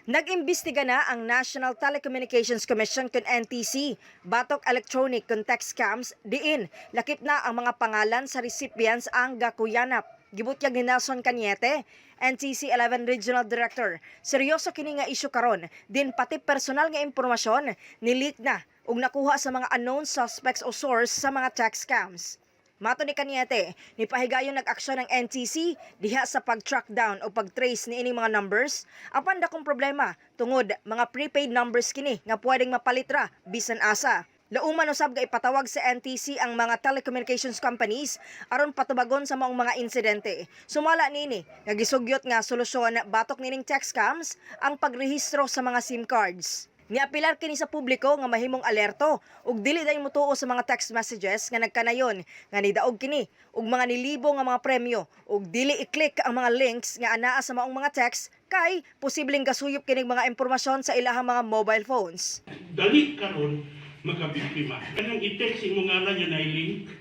Nag-imbestiga na ang National Telecommunications Commission kun NTC, batok electronic kun text scams, diin lakip na ang mga pangalan sa recipients ang gakuyanap. Gibutyag ni Nelson Cañete, NTC 11 Regional Director. Seryoso kini nga isyu karon, din pati personal nga impormasyon ni-leak na ug nakuha sa mga unknown suspects o source sa mga text scams. Mato ni Cañete, nipahigayon nag-aksyon ng NTC diha sa pag-track down o pag-trace ni ining mga numbers. Apan dakong problema tungod mga prepaid numbers kini nga pwedeng mapalitra bisan asa. Lauman usab ga ipatawag sa NTC ang mga telecommunications companies aron patubagon sa maong mga insidente. Sumala nini, nagisugyot nga solusyon batok nining text scams ang pagrehistro sa mga SIM cards. Niapilar kini sa publiko nga mahimong alerto ug dili day mutuo sa mga text messages nga nagkanayon nga nidaog kini ug mga nilibo nga mga premyo ug dili i-click ang mga links nga anaa sa maong mga text kay posibleng gasuyop kining mga impormasyon sa ilahang mga mobile phones. Dali karon makabiktima. Kanang i-text imo ngalan yun ay link,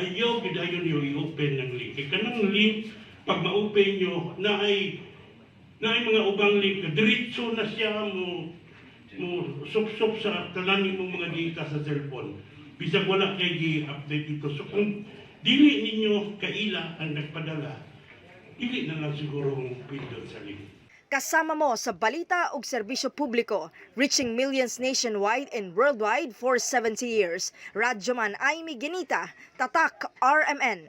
ayaw gidayon yung i-open ng link. Kanang link pag ma-open nyo na ay mga ubang link, diretso na siya mo sup-sup sa talan mong mga data sa cellphone. Bisag wala kay gi-update ito. So kung dili ninyo kaila ang nagpadala, dili na lang siguro ang pindot sa link. Kasama mo sa balita ug serbisyo publiko, reaching millions nationwide and worldwide for 70 years. Radyoman Aimee Ginita, Tatak RMN.